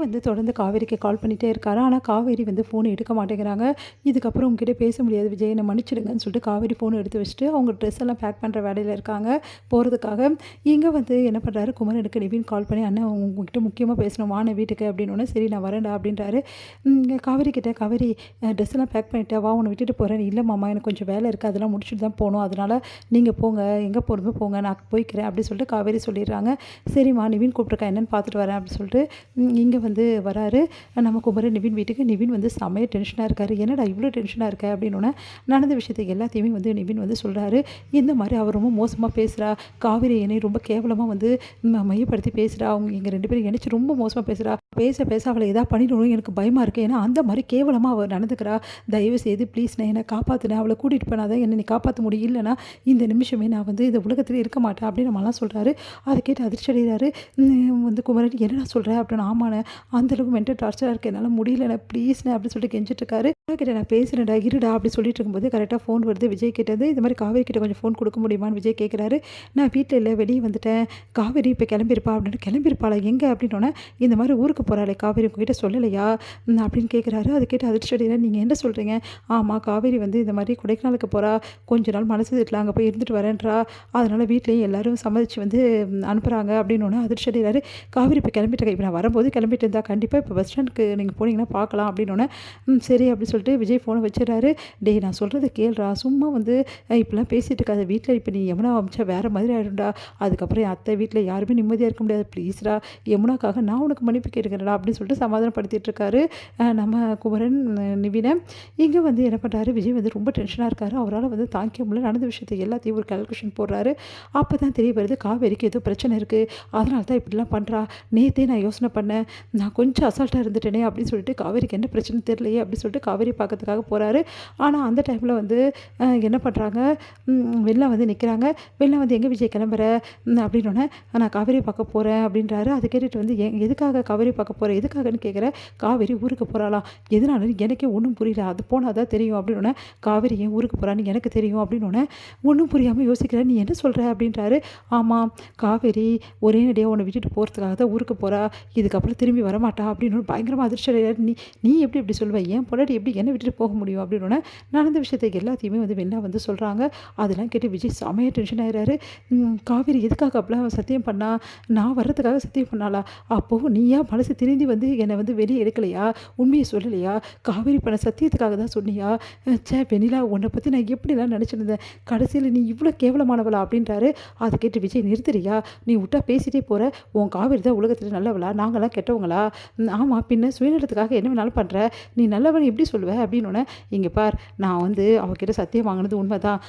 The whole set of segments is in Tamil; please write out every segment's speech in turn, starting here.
வந்து தொடர்ந்து காவேரிக்கு கால் பண்ணிகிட்டே இருக்காரு. ஆனால் காவேரி வந்து ஃபோன் எடுக்க மாட்டேங்கிறாங்க. இதுக்கப்புறம் உங்ககிட்ட பேச முடியாது விஜய், என்னை மன்னிச்சிடுங்கன்னு சொல்லிட்டு காவேரி ஃபோன் எடுத்து வச்சுட்டு அவங்க ட்ரெஸ் எல்லாம் பேக் பண்ணுற வேலையில் இருக்காங்க போகிறதுக்காக. இங்கே வந்து என்ன பண்ணுறாரு, குமரனுக்கு நிவின் கால் பண்ணி, அண்ணன் உங்ககிட்ட முக்கியமாக பேசணும், வான வீட்டுக்கு அப்படின்னோடனே, சரி நான் வரேன்டா அப்படின்றாரு. காவேரி கிட்ட, காவேரி ட்ரெஸ் எல்லாம் பேக் பண்ணிட்டா, வா உன்னை விட்டுட்டு போகிறேன். இல்லை மாமா, எனக்கு கொஞ்சம் வேலை இருக்குது, அதெல்லாம் முடிச்சுட்டு தான் போகணும், அதனால் நீங்கள் போங்க, எங்கே போகிறதோ போங்க, நான் போய்க்கிறேன் அப்படி சொல்லிட்டு காவேரி சொல்லிடுறாங்க. சரிம்மா, நிவின் கூப்பிட்ருக்கா, என்னென்னு பார்த்துட்டு வரேன் அப்படின்னு சொல்லிட்டு இங்கே வந்து வராரு நம்ம குமரன் நிவின் வீட்டுக்கு. நிவின் வந்து செமையாக டென்ஷனாக இருக்கார். என்னடா இவ்வளோ டென்ஷனாக இருக்க அப்படின்னோடனே நடந்த விஷயத்தை எல்லாத்தையுமே வந்து நிவின் வந்து சொல்கிறாரு. இந்த மாதிரி அவர் ரொம்ப மோசமாக பேசுகிறா, காவேரி என்னை ரொம்ப கேவலமாக வந்து மையப்படுத்தி பேசுகிறா, அவங்க எங்கள் 2 பேரும் இணைச்சி ரொம்ப மோசமாக பேசுகிறா, பேச பேச அவளை எதாவது பண்ணிடணும், எனக்கு பயமாக இருக்குது, ஏன்னா அந்த மாதிரி கேவலமாக அவள் நடந்துக்கிறா, தயவு செய்து ப்ளீஸ் நான் என்னை காப்பாற்றினேன், அவளை கூட்டிகிட்டு போனாதான் என்னை நீ காப்பாற்ற முடியும், இல்லைனா இந்த நிமிஷமே நான் வந்து இந்த உலகத்தில் இருக்க மாட்டேன் அப்படின்னு நம்மளாம் சொல்கிறாரு. அதை கேட்டு அதிர்ச்சி அடைகிறாரு வந்து குமரன். என்னடா சொல்கிறேன் அப்படின்னு. ஆமாண்ணே, அந்தளவுக்கு மென்டல் டார்ச்சராக இருக்குது, என்னால் முடியலண்ணே, ப்ளீஸ்ண்ணே அப்படின்னு சொல்லிட்டு கெஞ்சிட்டு இருக்காரு. கிட்ட நான் பேசுகிறேன்டா, இருடா அப்படி சொல்லிட்டு இருக்கும்போது கரெக்டாக ஃபோன் வருது விஜய் கிட்டேருந்து. இந்த மாதிரி காவேரி கிட்ட கொஞ்சம் ஃபோன் கொடுக்க முடியுமான்னு விஜய் கேட்குறாரு. நான் வீட்டில் இல்லை, வெளியே வந்துட்டேன், காவேரி இப்போ கிளம்பியிருப்பா அப்படின்னு. கிளம்பியிருப்பாளா, எங்கே அப்படின்னோடனே, இந்த மாதிரி ஊருக்கு போகிறாளே காவேரி, உங்ககிட்ட சொல்லலையா அப்படின்னு கேட்குறாரு. அதை கேட்டு அதிர்ச்சி அடைகிறேன். நீங்கள் என்ன சொல்கிறீங்க? ஆமாம், காவேரி வந்து இந்த மாதிரி கொடைக்கானலுக்கு போகிறா, கொஞ்ச நாள் மனசு திட்டல, அங்கே போய் இருந்துட்டு வரேன்றா, அதனால் வீட்லேயும் எல்லோரும் சம்மதிச்சு வந்து அனுப்புகிறாங்க அப்படின்னோடனே அதிர்ச்சி அடைகிறாரு. காவேரி இப்போ கிளம்பிட்டு, இப்போ நான் வரும்போது கிளம்பிட்டு இருந்தால் கண்டிப்பாக இப்போ பஸ் ஸ்டாண்டுக்கு நீங்கள் போனீங்கன்னா பார்க்கலாம் அப்படின்னோடனே, சரி அப்படி சொல்லிட்டு விஜய் ஃபோனை வச்சிடறாரு. டேய் நான் சொல்கிறத கேள்றா, சும்மா வந்து இப்படிலாம் பேசிகிட்டு இருக்காது, வீட்டில் இப்போ நீ யமுனா அமிச்சா வேறு மாதிரி ஆகிடும்டா, அதுக்கப்புறம் என் அத்தை வீட்டில் யாருமே நிம்மதியாக இருக்க முடியாது, ப்ளீஸ்டா யமுனாக்காக நான் உனக்கு மன்னிப்பு கேட்குறேன்டா அப்படின்னு சொல்லிட்டு சமாதானப்படுத்திட்டு இருக்காரு நம்ம குமரன் நிவினை. இங்கே வந்து என்ன பண்ணுறாரு, விஜய் வந்து ரொம்ப டென்ஷனாக இருக்காரு. அவரால் வந்து தாங்கிக்க முடியல. நடந்த விஷயத்தை எல்லாத்தையும் ஒரு கால்குலேஷன் போடுறாரு. அப்போ தான் தெரிய வருது, காவேரிக்கு ஏதோ பிரச்சனை இருக்குது, அதனால தான் இப்படிலாம் பண்ணுறா. நேற்றே நான் யோசனை பண்ணேன், நான் கொஞ்சம் அசால்ட்டாக இருந்துட்டேனே அப்படின்னு சொல்லிட்டு, காவேரிக்கு என்ன பிரச்சனை தெரியலையே அப்படின்னு சொல்லிட்டு காவேரி பார்க்கறதுக்காக போகிறாரு. ஆனால் அந்த டைமில் வந்து என்ன பண்ணுறாங்க, வெளில வந்து நிற்கிறாங்க. வெளில வந்து எங்கே விஜய் கிளம்புற அப்படின்னோடனே, நான் காவேரி பார்க்க போகிறேன் அப்படின்றாரு. அதை கேட்டுட்டு வந்து எதுக்காக காவேரி பார்க்க போகிறேன், எதுக்காகன்னு கேட்குற. காவேரி ஊருக்கு போகிறாளாம், எதனால எனக்கே ஒன்றும் புரியல, அது போனால் தான் தெரியும் அப்படின்னோடனே, காவேரி ஏன் ஊருக்கு போகிறான்னு எனக்கு தெரியும் அப்படின்னோடனே, ஒன்றும் புரியாமல் யோசிக்கிறேன், நீ என்ன சொல்கிற அப்படின்றாரு. ஆமாம், காவேரி ஒரே நடியாக உன்னை விட்டுட்டு போகிறதுக்காக தான் ஊருக்கு போகிறா, இதுக்கப்புறம் திரும்பி வரமாட்டா அப்படின்னு பயங்கரமாக அதிர்ச்சி அடைகிறார். நீ எப்படி இப்படி சொல்லுவேன், ஏன் பொண்டாட்டி எப்படி என்னை விட்டுட்டு போக முடியும் அப்படின்னோடனே, நடந்த விஷயத்தை எல்லாத்தையுமே வந்து வெண்ணா வந்து சொல்கிறாங்க. அதெல்லாம் கேட்டு விஜய் செமையாக டென்ஷன் ஆகிறாரு. காவேரி எதுக்காக அப்படிலாம் சத்தியம் பண்ணா, நான் வர்றதுக்காக சத்தியம் பண்ணாளா, அப்போது நீயா மனசு திருந்தி வந்து என்னை வந்து வெளியே எடுக்கலையா, உண்மையை சொல்லலையா, காவேரி பண்ண சத்தியத்துக்காக தான் சொன்னியா, வெண்ணிலா உன்னை பற்றி நான் எப்படிலாம் நினச்சிருந்தேன், கடைசியில் நீ இவ்வளோ கேவலமானவளா அப்படின்றாரு. அதை கேட்டு விஜய், நிறுத்துறியா, நீ விட்டா பேசிகிட்டே போகிற, உன் காவேரி தான் உலகத்தில் நல்லவளா, நாங்களாம் கெட்டவங்களா, ஆமாம் பின்ன சுயநலத்துக்காக என்ன வேணாலும் பண்ணுற, நீ நல்லவன் எப்படி சொல்லுவ அப்படின்னோடனே, இங்கே பார், நான் வந்து அவகிட்ட சத்தியம் வாங்கினது உண்மை தான்,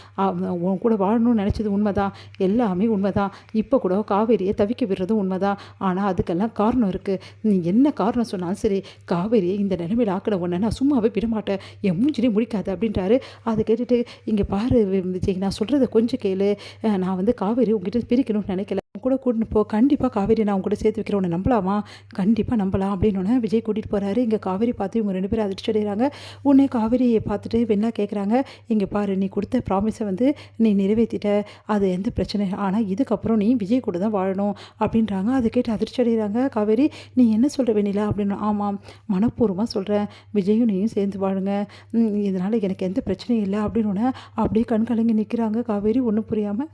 உன் கூட வாழணும்னு நினச்சது உண்மை தான், எல்லாமே உண்மை தான், இப்போ கூட காவேரியை தவிக்க விடுறதும் உண்மை தான், ஆனால் அதுக்கெல்லாம் காரணம் இருக்குது, நீ என்ன காரணம் சொன்னாலும் சரி, காவேரியை இந்த நிலைமையில் ஆக்கின உடனே நான் சும்மாவே விடமாட்டேன், என் மூஞ்சிலே முடிக்காது அப்படின்றாரு. அதை கேட்டுட்டு, இங்கே பாரு விஜய், நான் சொல்கிறத கொஞ்சம் கேளு, நான் வந்து காவேரி உங்ககிட்ட பிரிக்கணும்னு நினைக்கல, கூட கூட்டின்னு போ, கண்டிப்பாக காவேரி நான் உங்க கூட சேர்த்து வைக்கிறேன், உன்னை நம்பலாமா, கண்டிப்பாக நம்பலாம் அப்படின்னு விஜய் கூட்டிகிட்டு போகிறாரு. இங்கே காவேரி பார்த்து இவங்க 2 பேரும் அதிர்ச்சி அடைகிறாங்க. உடனே காவேரியை பார்த்துட்டு வெண்ணா கேட்குறாங்க, இங்கே பாரு, நீ கொடுத்த ப்ராமிஸை வந்து நீ நிறைவேற்றிட்ட, அது எந்த பிரச்சனை, ஆனால் இதுக்கப்புறம் நீ விஜய் கூட தான் வாழணும் அப்படின்றாங்க. அதை கேட்டு அதிர்ச்சி அடைகிறாங்க காவேரி. நீ என்ன சொல்கிற வெண்ணிலா அப்படின்னு. ஆமாம், மனப்பூர்வமாக சொல்கிறேன், விஜயும் நீயும் சேர்ந்து வாழுங்க, இதனால் எனக்கு எந்த பிரச்சனையும் இல்லை அப்படின்னு அப்படியே கண் கலங்கி நிற்கிறாங்க காவேரி ஒன்றும் புரியாமல்.